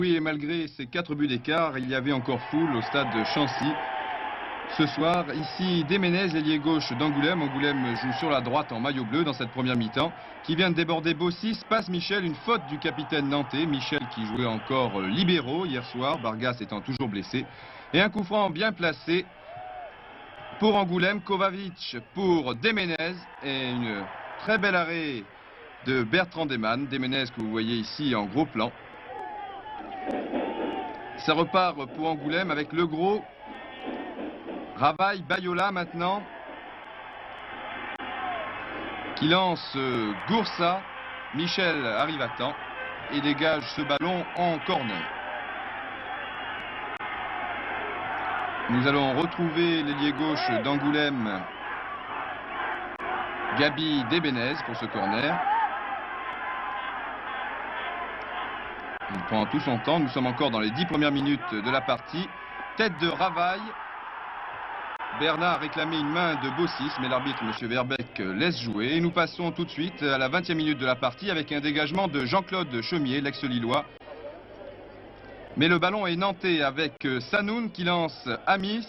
Oui, et malgré ces 4 buts d'écart, il y avait encore foule au stade de Chancy. Ce soir, ici, Déménez, l'ailier gauche d'Angoulême. Angoulême joue sur la droite en maillot bleu dans cette première mi-temps. Qui vient de déborder Bossis, passe Michel, une faute du capitaine nantais. Michel qui jouait encore libéraux hier soir, Bargas étant toujours blessé. Et un coup franc bien placé pour Angoulême, Kovacic pour Déménez. Et une très belle arrêt de Bertrand Deyman. Déménez que vous voyez ici en gros plan. Ça repart pour Angoulême avec Le Gros, Ravaille, Bayola maintenant, qui lance Goursa. Michel arrive à temps et dégage ce ballon en corner. Nous allons retrouver l'ailier gauche d'Angoulême, Gabi Déménez pour ce corner. Il prend tout son temps, nous sommes encore dans les 10 premières minutes de la partie. Tête de Ravaille. Bernard réclamait une main de Bossis, mais l'arbitre, M. Verbeek, laisse jouer. Et nous passons tout de suite à la 20e minute de la partie avec un dégagement de Jean-Claude Chaumier, l'ex-lillois. Mais le ballon est nantais avec Sanoun qui lance Amis.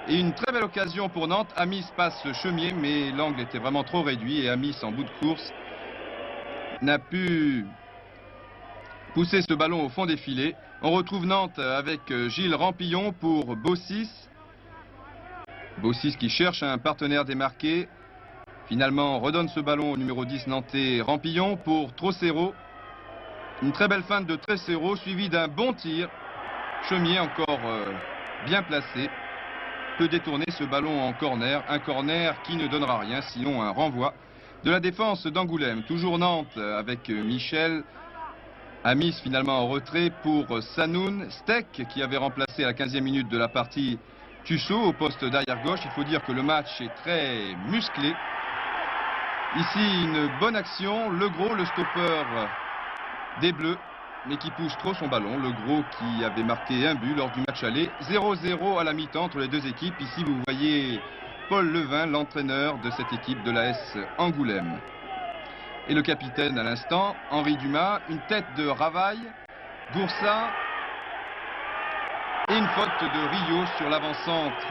Et une très belle occasion pour Nantes. Amis passe Chaumier, mais l'angle était vraiment trop réduit. Et Amis, en bout de course, n'a pu pousser ce ballon au fond des filets. On retrouve Nantes avec Gilles Rampillon pour Bossis. Bossis qui cherche un partenaire démarqué. Finalement, on redonne ce ballon au numéro 10 nantais Rampillon pour Trocero. Une très belle feinte de Trocero suivie d'un bon tir. Chaumier encore bien placé. Peut détourner ce ballon en corner. Un corner qui ne donnera rien, sinon un renvoi de la défense d'Angoulême. Toujours Nantes avec Michel. Amis finalement en retrait pour Sanoun. Steck qui avait remplacé à la 15e minute de la partie Tussaud au poste d'arrière gauche. Il faut dire que le match est très musclé. Ici une bonne action. Le Gros, le stopper des Bleus, mais qui pousse trop son ballon. Le Gros qui avait marqué un but lors du match aller. 0-0 à la mi-temps entre les deux équipes. Ici vous voyez Paul Levin, l'entraîneur de cette équipe de l'AS Angoulême. Et le capitaine à l'instant, Henri Dumas, une tête de Ravaille, Goursa et une faute de Rio sur l'avant-centre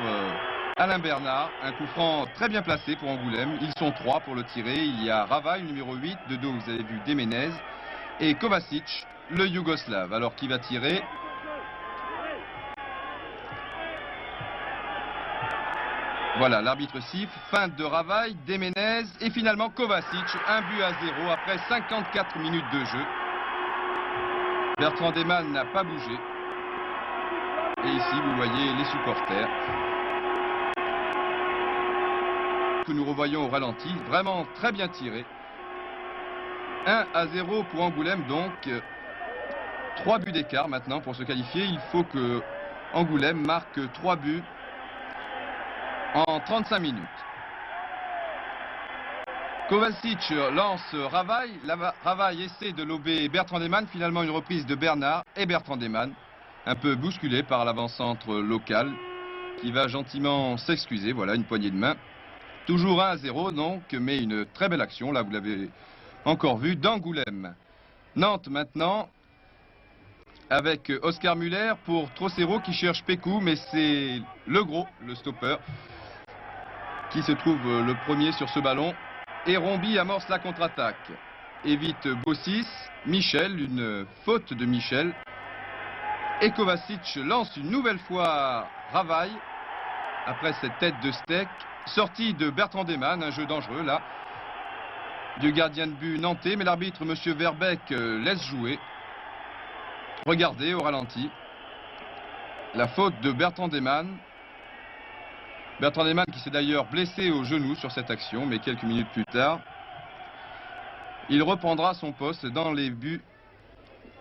Alain Bernard. Un coup franc très bien placé pour Angoulême. Ils sont 3 pour le tirer. Il y a Ravaille, numéro 8, de dos vous avez vu Déménez, et Kovacic, le Yougoslave. Alors qui va tirer? Voilà, l'arbitre siffle, feinte de Ravaille, Déménez et finalement Kovacic, 1-0 après 54 minutes de jeu. Bertrand Deyman n'a pas bougé. Et ici, vous voyez les supporters que nous revoyons au ralenti, vraiment très bien tiré. 1-0 pour Angoulême, donc 3 buts d'écart maintenant pour se qualifier. Il faut que Angoulême marque 3 buts en 35 minutes. Kovacic lance Ravaille. Ravaille essaie de lober Bertrand Deyman. Finalement une reprise de Bernard et Bertrand Deyman. Un peu bousculé par l'avant-centre local qui va gentiment s'excuser. Voilà une poignée de main. Toujours 1-0 donc, mais une très belle action. Là vous l'avez encore vu d'Angoulême. Nantes maintenant avec Oscar Muller pour Trocero qui cherche Pécou, mais c'est Le Gros, le stopper, qui se trouve le premier sur ce ballon. Et Rombi amorce la contre-attaque. Évite Bossis, Michel, une faute de Michel. Et Kovacic lance une nouvelle fois Ravaille. Après cette tête de Steck. Sortie de Bertrand Deyman, un jeu dangereux là. Du gardien de but nantais, mais l'arbitre, M. Verbeek, laisse jouer. Regardez au ralenti. La faute de Bertrand Deyman. Bertrand Deyman qui s'est d'ailleurs blessé au genou sur cette action, mais quelques minutes plus tard, il reprendra son poste dans les buts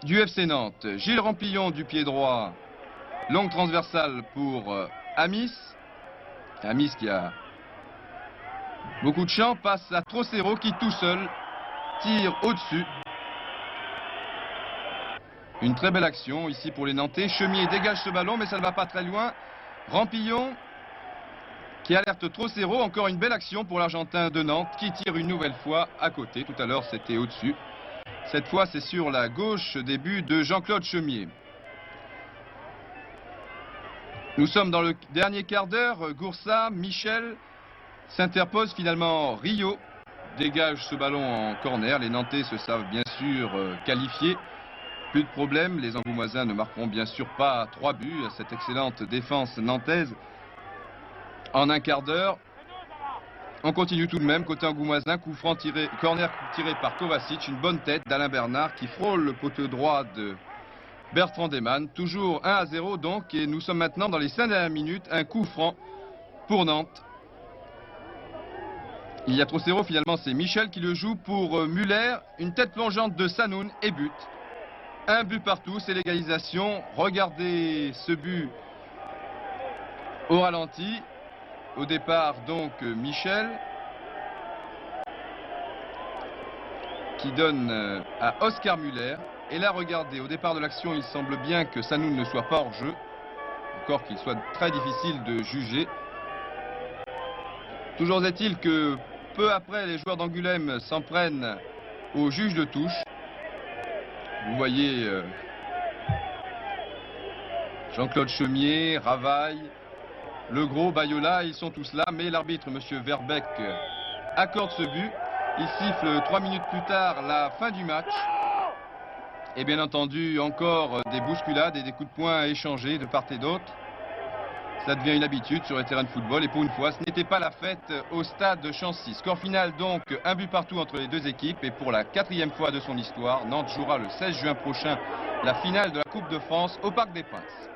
du FC Nantes. Gilles Rampillon du pied droit, longue transversale pour Amis. Amis qui a beaucoup de champ, passe à Trocero qui tout seul tire au-dessus. Une très belle action ici pour les Nantais. Chaumier dégage ce ballon, mais ça ne va pas très loin. Rampillon qui alerte Trocero. Encore une belle action pour l'Argentin de Nantes qui tire une nouvelle fois à côté. Tout à l'heure, c'était au-dessus. Cette fois, c'est sur la gauche des buts de Jean-Claude Chaumier. Nous sommes dans le dernier quart d'heure. Goursat, Michel s'interpose finalement. Rio dégage ce ballon en corner. Les Nantais se savent bien sûr qualifiés. Plus de problème. Les Angoumoisins ne marqueront bien sûr pas 3 buts à cette excellente défense nantaise. En un quart d'heure, on continue tout de même. Côté Angoumoisin, coup franc tiré, corner tiré par Kovacic. Une bonne tête d'Alain Bernard qui frôle le poteau droit de Bertrand Deyman. Toujours 1-0 donc. Et nous sommes maintenant dans les 5 dernières minutes. Un coup franc pour Nantes. Il y a trop 0 finalement. C'est Michel qui le joue pour Muller. Une tête plongeante de Sanoun et but. Un but partout. C'est l'égalisation. Regardez ce but au ralenti. Au départ, donc, Michel qui donne à Oscar Muller. Et là, regardez, au départ de l'action, il semble bien que Sanoun ne soit pas hors jeu. Encore qu'il soit très difficile de juger. Toujours est-il que peu après, les joueurs d'Angoulême s'en prennent au juge de touche. Vous voyez Jean-Claude Chemier, Ravaille, Le Gros, Bayola, ils sont tous là, mais l'arbitre, M. Verbeek, accorde ce but. Il siffle 3 minutes plus tard la fin du match. Et bien entendu, encore des bousculades et des coups de poing échangés de part et d'autre. Ça devient une habitude sur les terrains de football. Et pour une fois, ce n'était pas la fête au stade de Chancy. Score final donc, un but partout entre les deux équipes. Et pour la 4e fois de son histoire, Nantes jouera le 16 juin prochain la finale de la Coupe de France au Parc des Princes.